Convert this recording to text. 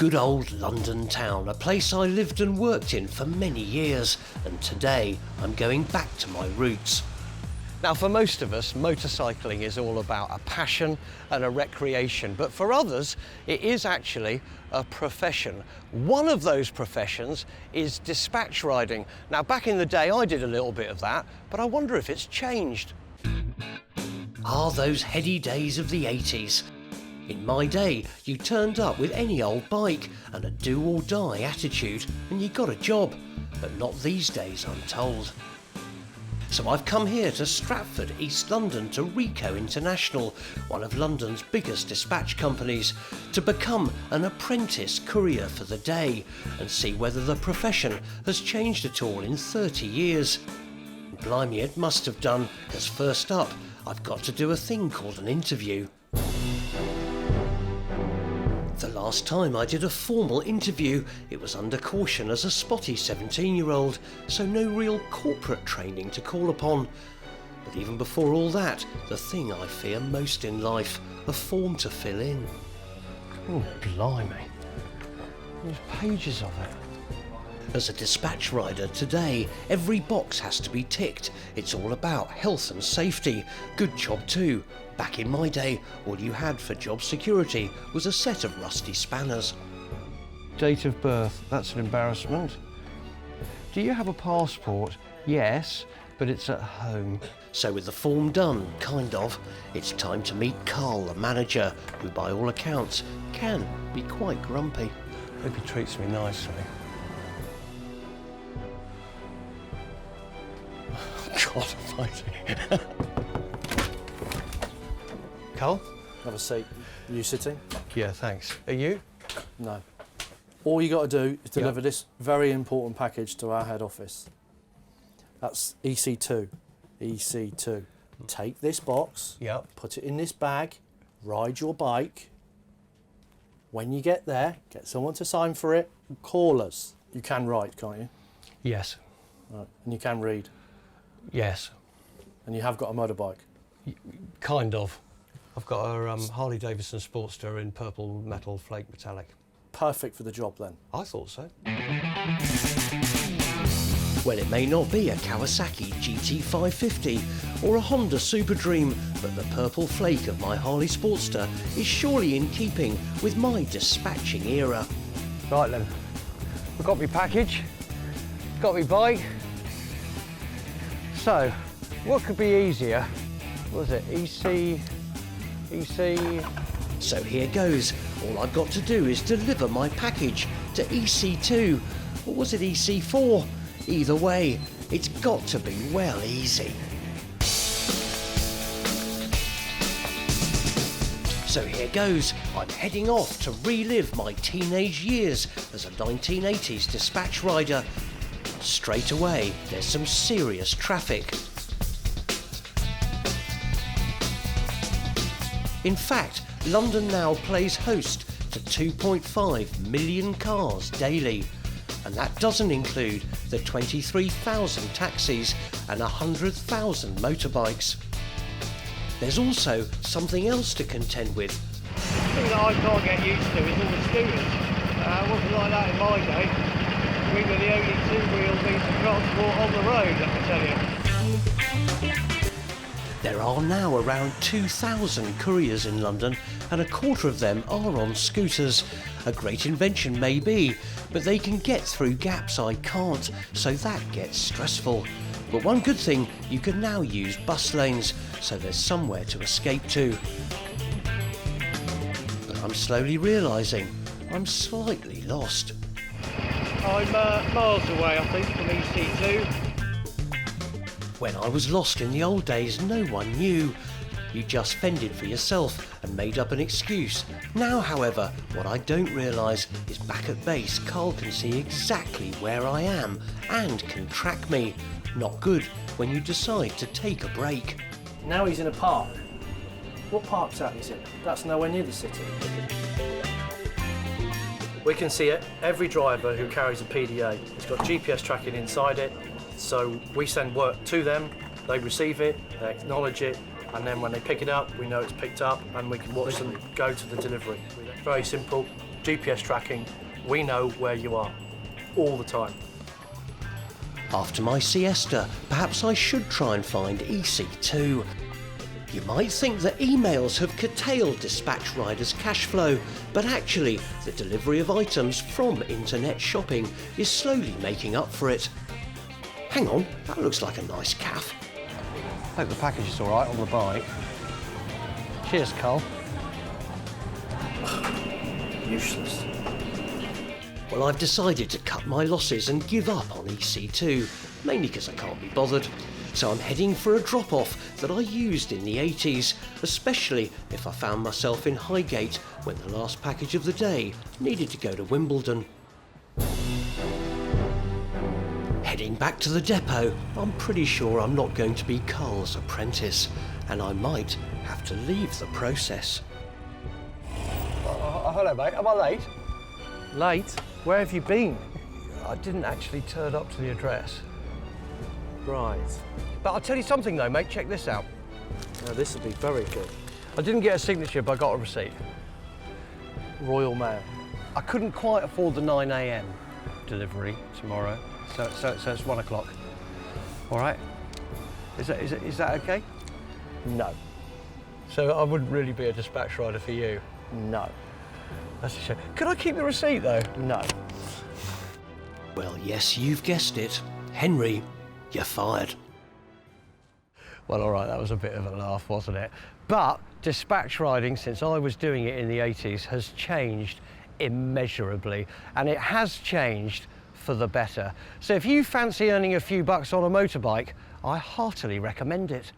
Good old London town, a place I lived and worked in for many years, and today I'm going back to my roots. Now, for most of us, motorcycling is all about a passion and a recreation, but for others, it is actually a profession. One of those professions is dispatch riding. Now, back in the day, I did a little bit of that, but I wonder if it's changed. Those heady days of the 80s. In my day, you turned up with any old bike and a do-or-die attitude, and you got a job, but not these days, I'm told. So I've come here to Stratford, East London, to Rico International, one of London's biggest dispatch companies, to become an apprentice courier for the day and see whether the profession has changed at all in 30 years. Blimey, it must have done, because first up, I've got to do a thing called an interview. The last time I did a formal interview, it was under caution as a spotty 17-year-old, so no real corporate training to call upon. But even before all that, the thing I fear most in life, a form to fill in. Oh, blimey. There's pages of it. As a dispatch rider today, every box has to be ticked. It's all about health and safety. Good job too. Back in my day, all you had for job security was a set of rusty spanners. Date of birth, that's an embarrassment. Do you have a passport? Yes, but it's at home. So with the form done, kind of, it's time to meet Carl, the manager, who by all accounts can be quite grumpy. Hope he treats me nicely. God almighty. Carl? Have a seat. Are you sitting? Yeah, thanks. Are you? No. All you got to do is deliver this very important package to our head office. That's EC2. EC2. Take this box, put it in this bag, ride your bike. When you get there, get someone to sign for it, and call us. You can write, can't you? Yes. Right. And you can read? Yes. And you have got a motorbike? Kind of. I've got a Harley Davidson Sportster in purple metal flake metallic. Perfect for the job then. I thought so. Well, it may not be a Kawasaki GT550 or a Honda Super Dream, but the purple flake of my Harley Sportster is surely in keeping with my dispatching era. Right then, I've got my package, got my bike. So, what could be easier? What was it, EC? So here goes. All I've got to do is deliver my package to EC2. Or was it EC4? Either way, it's got to be well easy. So here goes. I'm heading off to relive my teenage years as a 1980s dispatch rider. Straight away, there's some serious traffic. In fact, London now plays host to 2.5 million cars daily, and that doesn't include the 23,000 taxis and 100,000 motorbikes. There's also something else to contend with. The thing that I can't get used to is all the scooters. It wasn't like that in my day. We were the only two-wheel means of transport on the road, I can tell you. There are now around 2,000 couriers in London, and a quarter of them are on scooters. A great invention maybe, but they can get through gaps I can't, so that gets stressful. But one good thing, you can now use bus lanes, so there's somewhere to escape to. But I'm slowly realising I'm slightly lost. I'm miles away, I think, from EC2. When I was lost in the old days, no one knew. You just fended for yourself and made up an excuse. Now, however, what I don't realise is back at base, Carl can see exactly where I am and can track me. Not good when you decide to take a break. Now he's in a park. What park's that is it? That's nowhere near the city. We can see it. Every driver who carries a PDA has got GPS tracking inside it. So we send work to them, they receive it, they acknowledge it, and then when they pick it up, we know it's picked up and we can watch them go to the delivery. Very simple. GPS tracking, we know where you are all the time. After my siesta, perhaps I should try and find EC2. You might think that emails have curtailed dispatch riders' cash flow, but actually the delivery of items from internet shopping is slowly making up for it. Hang on, that looks like a nice calf. Hope the package is all right on the bike. Cheers, Carl. Useless. Well, I've decided to cut my losses and give up on EC2, mainly because I can't be bothered. So I'm heading for a drop-off that I used in the 80s, especially if I found myself in Highgate when the last package of the day needed to go to Wimbledon. Heading back to the depot, I'm pretty sure I'm not going to be Carl's apprentice, and I might have to leave the process. Hello, mate. Am I late? Late? Where have you been? I didn't actually turn up to the address. Right. But I'll tell you something, though, mate. Check this out. Now this would be very good. I didn't get a signature, but I got a receipt. Royal Mail. I couldn't quite afford the 9 a.m. delivery tomorrow, so it's 1 o'clock. All right? Is that okay? No. So I wouldn't really be a dispatch rider for you? No. That's a shame. Could I keep the receipt, though? No. Well, yes, you've guessed it. Henry, you're fired. Well, all right, that was a bit of a laugh, wasn't it? But dispatch riding, since I was doing it in the 80s, has changed immeasurably, and it has changed for the better. So if you fancy earning a few bucks on a motorbike, I heartily recommend it.